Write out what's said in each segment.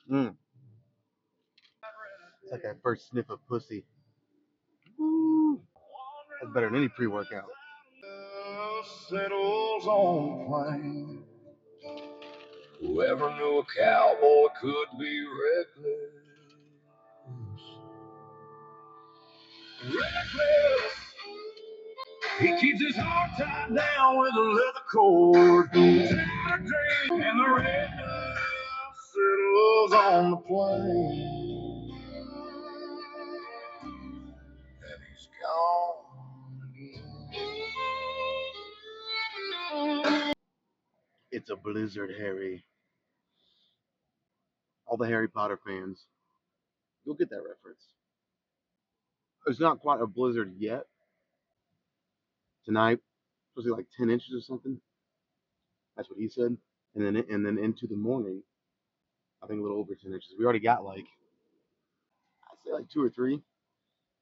Mm. It's like that first sniff of pussy. Woo. That's better than any pre-workout. Settles on the plain. Whoever knew a cowboy could be reckless? Reckless. He keeps his heart tied down with a leather cord. Saturday and the red dust settles on the plain. And he's gone again. It's a blizzard, Harry. All the Harry Potter fans, you'll get that reference. It's not quite a blizzard yet. Tonight, supposed to be like 10 inches or something. That's what he said. And then into the morning, I think a little over 10 inches. We already got like I'd say like two or three.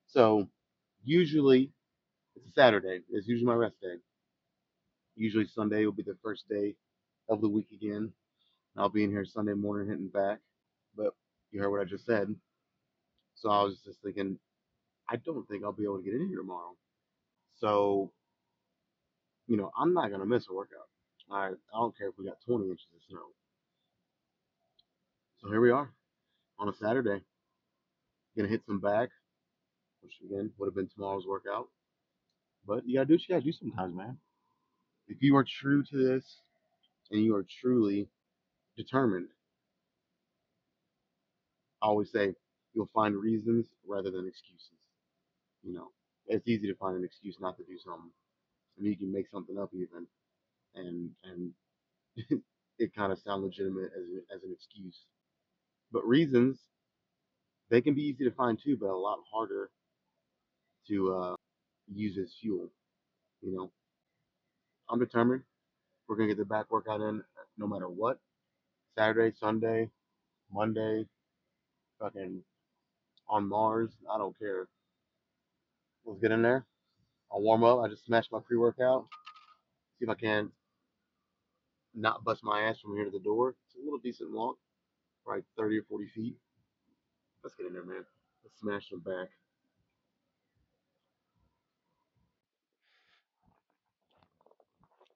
So usually it's a Saturday. It's usually my rest day. Usually Sunday will be the first day of the week again. I'll be in here Sunday morning hitting back. But you heard what I just said. So I was just thinking, I don't think I'll be able to get in here tomorrow. So, I'm not gonna miss a workout. I don't care if we got 20 inches of snow. So here we are on a Saturday. Gonna hit some back, which again would have been tomorrow's workout. But you gotta do what you gotta do sometimes, man. If you are true to this and you are truly determined, I always say you'll find reasons rather than excuses. You know, it's easy to find an excuse not to do something. I mean, you can make something up even, and it kind of sound legitimate as an excuse. But reasons, they can be easy to find too, but a lot harder to use as fuel. You know, I'm determined. We're gonna get the back workout in no matter what. Saturday, Sunday, Monday, fucking on Mars. I don't care. Let's get in there. I'll warm up. I just smashed my pre-workout. See if I can not bust my ass from here to the door. It's a little decent walk, probably 30 or 40 feet. Let's get in there, man. Let's smash them back.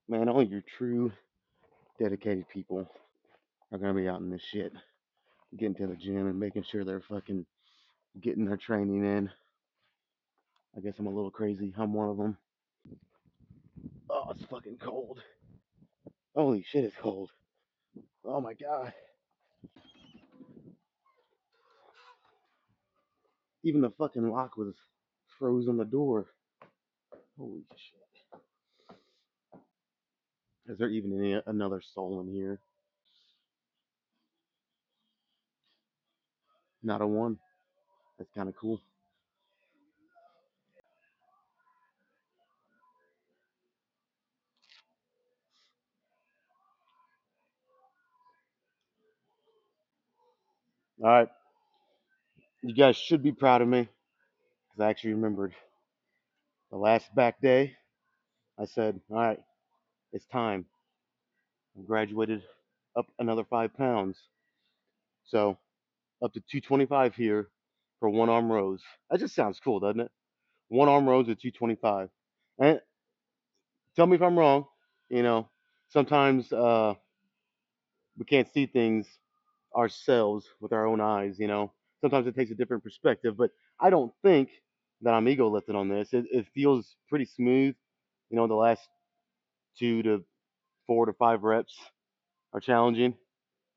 Man, only your true dedicated people are gonna be out in this shit, getting to the gym and making sure they're fucking getting their training in. I guess I'm a little crazy. I'm one of them. Oh, it's fucking cold. Holy shit, it's cold. Oh my god. Even the fucking lock was froze on the door. Holy shit. Is there even another soul in here? Not a one. That's kind of cool. All right. You guys should be proud of me because I actually remembered the last back day. I said, all right, it's time. I graduated up another 5 pounds. So up to 225 here for one arm rows. That just sounds cool, doesn't it? One arm rows at 225. And tell me if I'm wrong. You know, sometimes we can't see things ourselves with our own eyes. Sometimes it takes a different perspective, but I don't think that I'm ego lifting on this. It feels pretty smooth. The last 2 to 4 to 5 reps are challenging,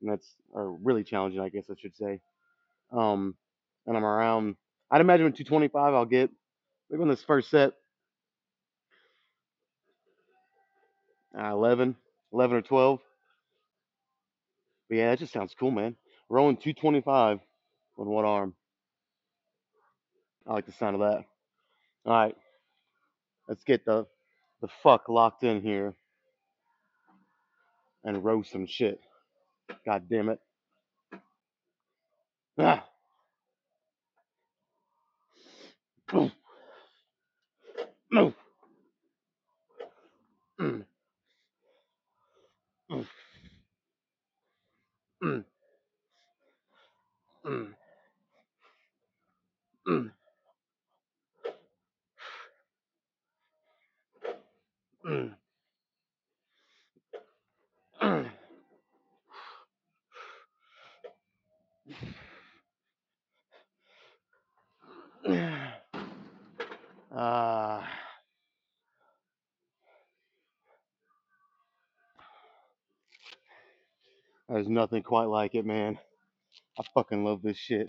and that's are really challenging, I guess I should say. Um, and I'm around. I'd imagine with 225, I'll get maybe on this first set 11, 11 or 12. But yeah, that just sounds cool, man. Rowing 225 with one arm. I like the sound of that. All right, let's get the fuck locked in here and row some shit. God damn it. Ah. Mm, mm, mm, mm, mm. Ah, there's nothing quite like it, man. I fucking love this shit.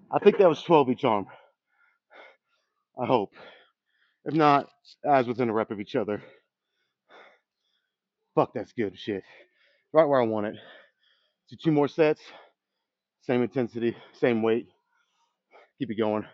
I think that was 12 each arm. I hope. If not, as within a rep of each other. Fuck, that's good shit. Right where I want it. So 2 more sets, same intensity, same weight. Keep it going.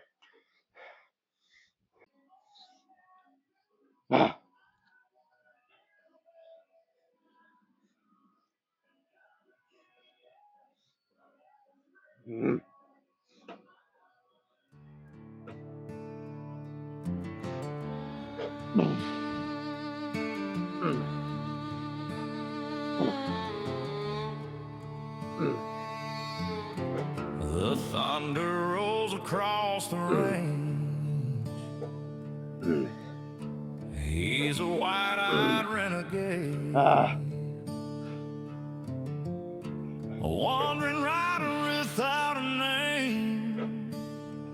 The thunder rolls across the range. He's a wide-eyed renegade, Ah, a wandering rider without a name.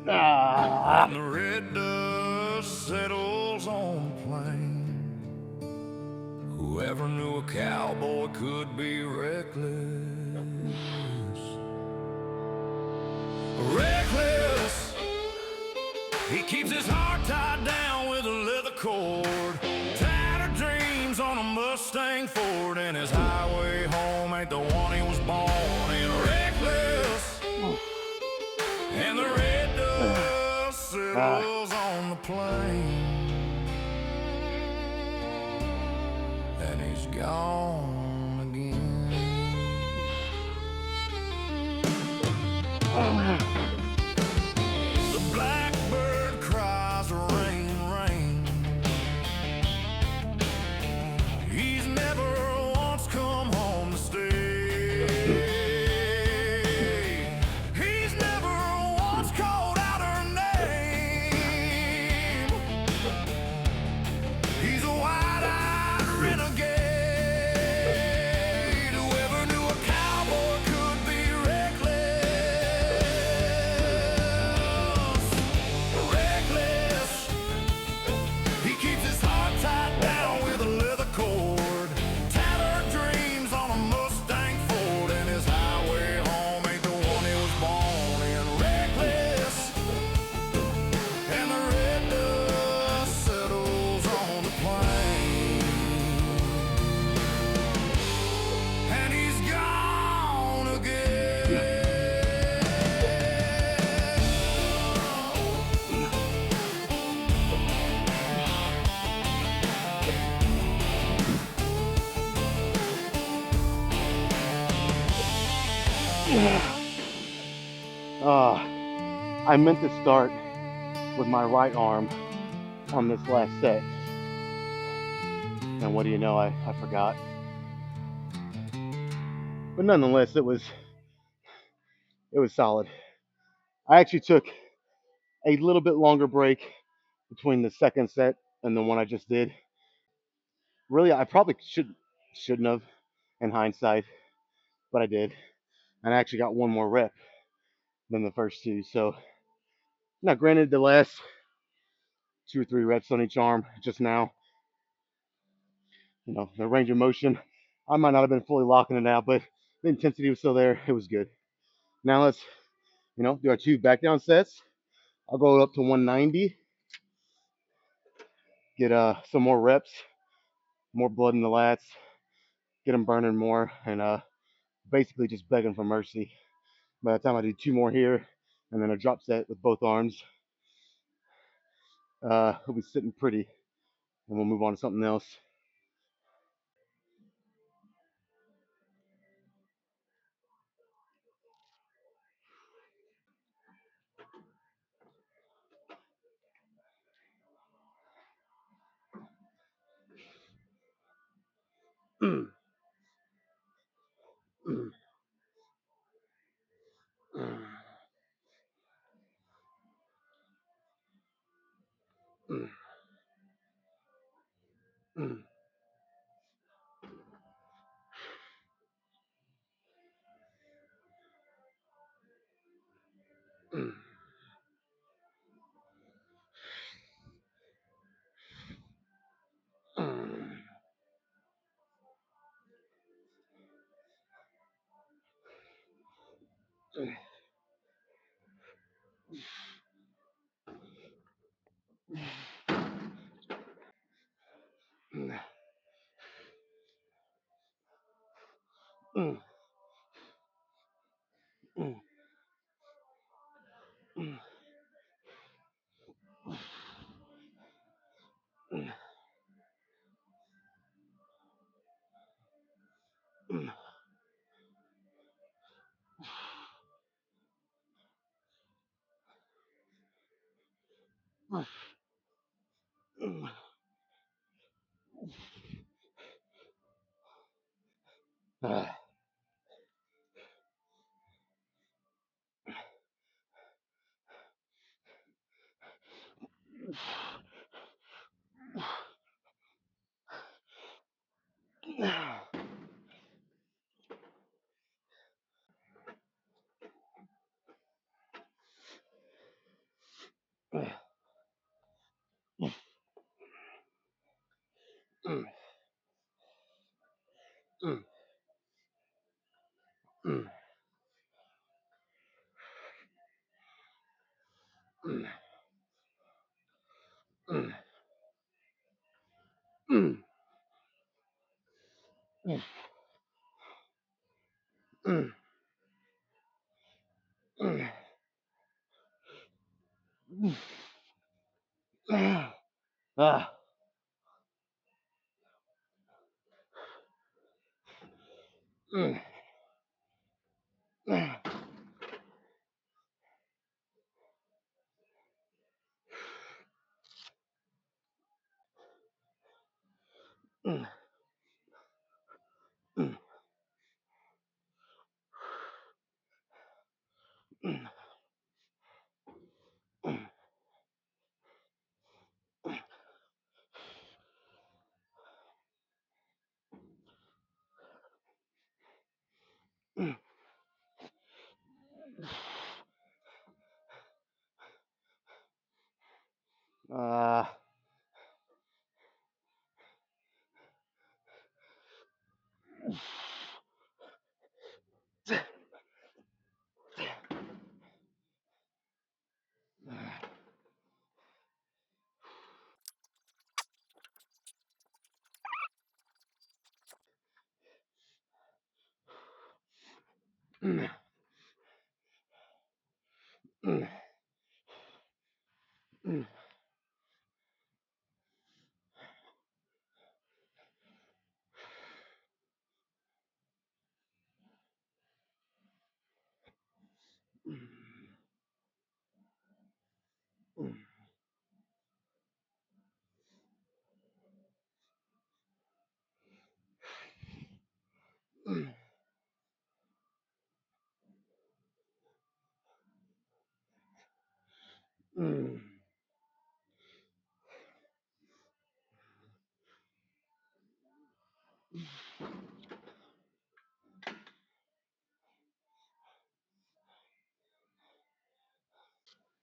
ah, When the red dust settles on the plain, whoever knew a cowboy could be reckless. Reckless. He keeps his heart tied down with a leather cord. Tattered dreams on a Mustang Ford, and his highway home ain't the one he was born in. Reckless. And the red dust settles on the plain, and he's gone again. The blackbird cries rain, rain. He's never once come home to stay. He's never once called out her name. He's a wide-eyed renegade. Whoever knew a cowboy could be reckless. Reckless. He keeps his heart tied down with a leather cord. Tattered dreams on a Mustang Ford, and his highway home ain't the one he was born in. Reckless. And the red dust settles on the plain, and he's gone again. ah. I meant to start with my right arm on this last set. And what do you know? I forgot. But nonetheless, it was solid. I actually took a little bit longer break between the second set and the one I just did. Really, I probably shouldn't have in hindsight, but I did. And I actually got one more rep than the first two. So now granted the last 2 or 3 reps on each arm just now, the range of motion, I might not have been fully locking it out, but the intensity was still there. It was good. Now let's, do our 2 back down sets. I'll go up to 190, get some more reps, more blood in the lats, get them burning more, and basically just begging for mercy. By the time I do two more here, and then a drop set with both arms, we'll be sitting pretty, and we'll move on to something else. uh,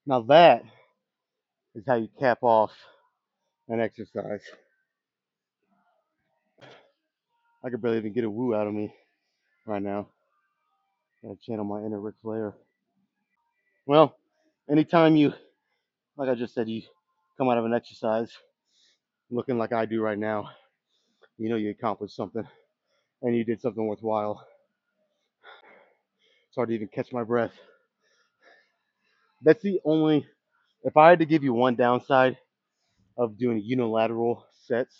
now that is how you cap off an exercise. I could barely even get a woo out of me right now. Gotta channel my inner Ric Flair. Well, anytime you, like I just said, you come out of an exercise looking like I do right now, you know you accomplished something. and you did something worthwhile. It's hard to even catch my breath. That's the only. If I had to give you one downside of doing unilateral sets,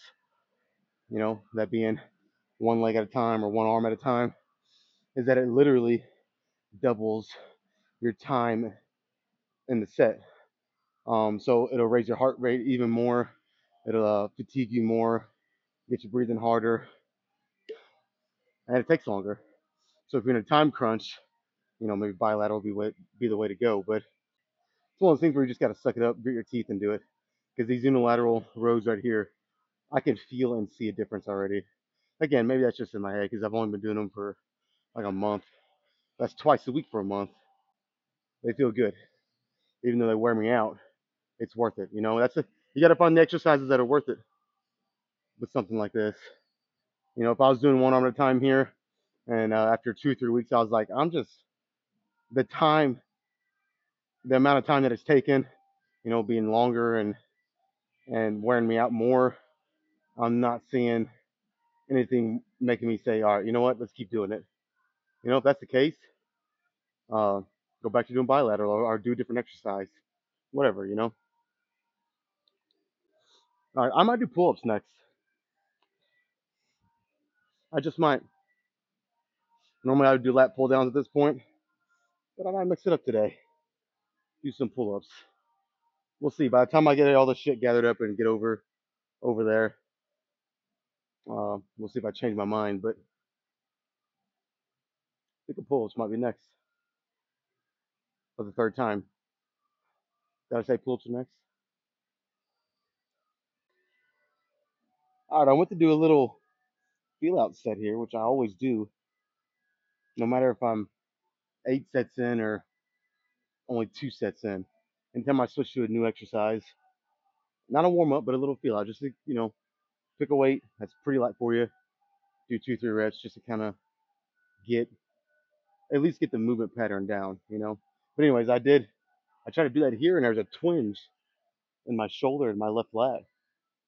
that being one leg at a time or one arm at a time, is that it literally doubles your time in the set. So it'll raise your heart rate even more. It'll fatigue you more, get you breathing harder, and it takes longer. So if you're in a time crunch, maybe bilateral be the way to go. But it's one of those things where you just got to suck it up, grit your teeth, and do it. Because these unilateral rows right here, I can feel and see a difference already. Again, maybe that's just in my head because I've only been doing them for like a month. That's twice a week for a month. They feel good, even though they wear me out. It's worth it. You got to find the exercises that are worth it with something like this. If I was doing one arm at a time here, and after 2 or 3 weeks, I was like, the time, the amount of time that it's taken, being longer and wearing me out more. I'm not seeing anything making me say, all right, you know what, let's keep doing it. If that's the case, uh, go back to doing bilateral or do a different exercise, whatever. All right, I might do pull-ups next. I just might. Normally I would do lat pull downs at this point, but I might mix it up today. Do some pull-ups. We'll see. By the time I get all this shit gathered up and get over there, we'll see if I change my mind. But I think a pull-ups might be next for the third time. Did I say pull-ups are next? All right, I went to do a little feel out set here, which I always do, no matter if I'm 8 sets in or only 2 sets in. Anytime I switch to a new exercise, not a warm up, but a little feel out, just to, pick a weight that's pretty light for you, do 2, 3 reps just to kind of get at least get the movement pattern down. But anyways, I tried to do that here, and there was a twinge in my shoulder and my left lat,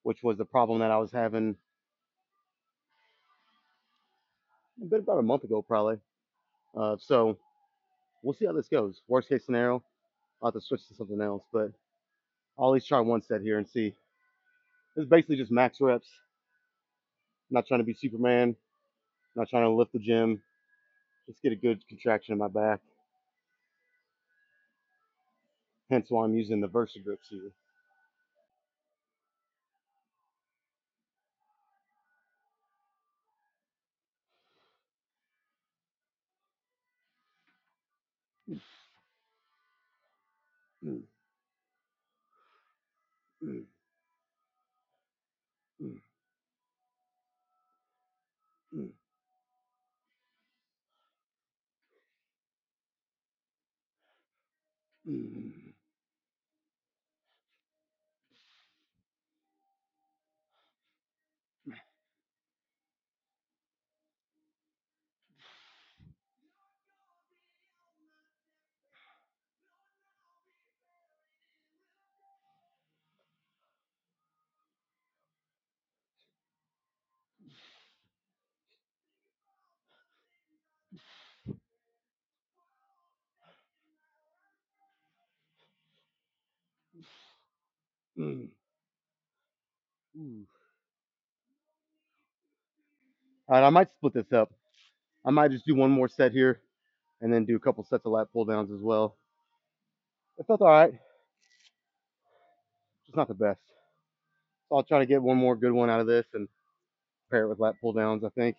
which was the problem that I was having a bit about a month ago, probably. So we'll see how this goes. Worst case scenario, I'll have to switch to something else, but I'll at least try one set here and see. This is basically just max reps. I'm not trying to be Superman. I'm not trying to lift the gym. Just get a good contraction in my back. Hence why I'm using the Versagrips here. Mm, mm, mm, mm, mm, mm, mm. All right, I might split this up. I might just do one more set here and then do a couple sets of lat pull downs as well. It felt all right, just not the best. So I'll try to get one more good one out of this and pair it with lat pull downs, I think.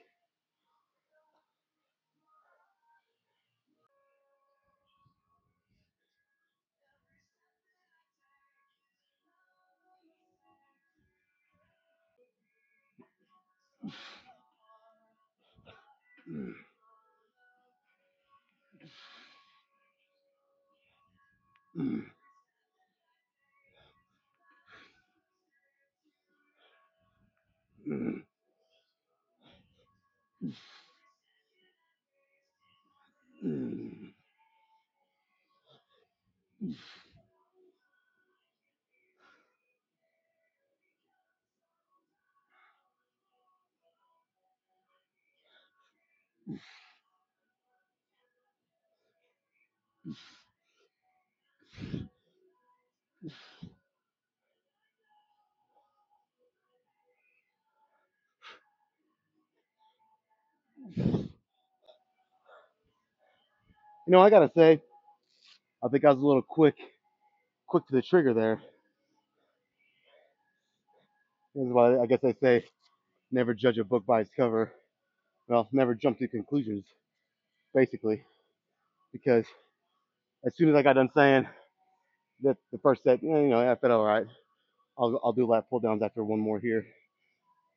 Mm, mm, mm, mm. I gotta say, I think I was a little quick to the trigger there. This is why I guess they say never judge a book by its cover. Well, never jump to conclusions, basically, because as soon as I got done saying that the first set, I felt all right. I'll do lat pull downs after one more here,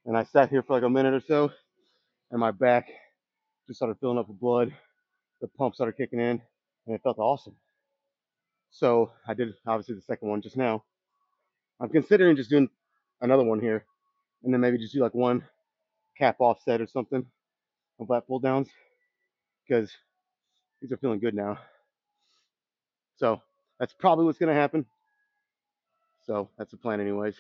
and I sat here for like a minute or so, and my back just started filling up with blood. The pump started kicking in, and it felt awesome. So I did obviously the second one just now. I'm considering just doing another one here, and then maybe just do like one cap offset or something of lat pull downs because these are feeling good now. So that's probably what's gonna happen. So that's the plan, anyways.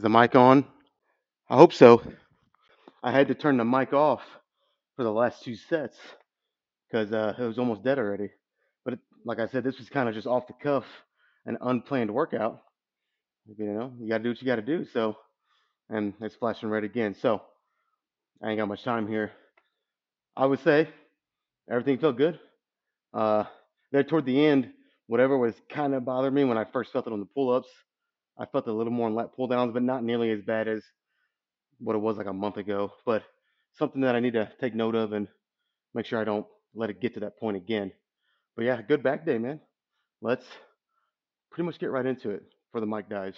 the mic on? I hope so. I had to turn the mic off for the last two sets because it was almost dead already. But like I said, this was kind of just off the cuff, an unplanned workout. You know, you got to do what you got to do. So, and it's flashing red again. So I ain't got much time here. I would say everything felt good. Uh, there toward the end, whatever was kind of bothering me when I first felt it on the pull-ups, I felt it a little more on lat pull-downs, but not nearly as bad as what it was like a month ago. But something that I need to take note of and make sure I don't let it get to that point again. But yeah, good back day, man. Let's pretty much get right into it for the mic dives.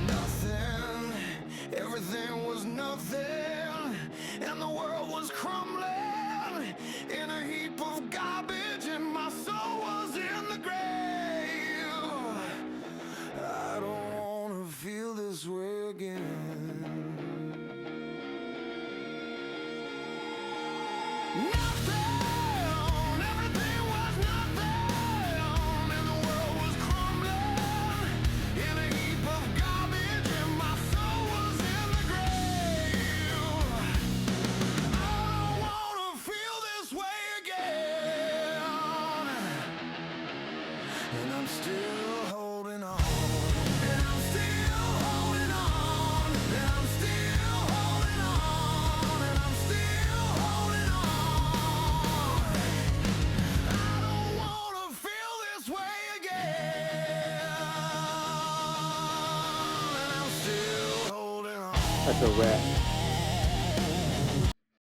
Nothing, everything was nothing, and the world was crumbling in a heap of garbage, and my soul was in the grave. I don't wanna feel this way again. Nothing, everything was nothing, and the world was crumbling in a heap of garbage, and my soul was in the grave. I don't wanna feel this way again, and I'm still holding on. And I'm still holding on. And I'm still holding on. And I'm still holding on. I don't wanna feel this way again. And I'm still holding on. That's a wrap.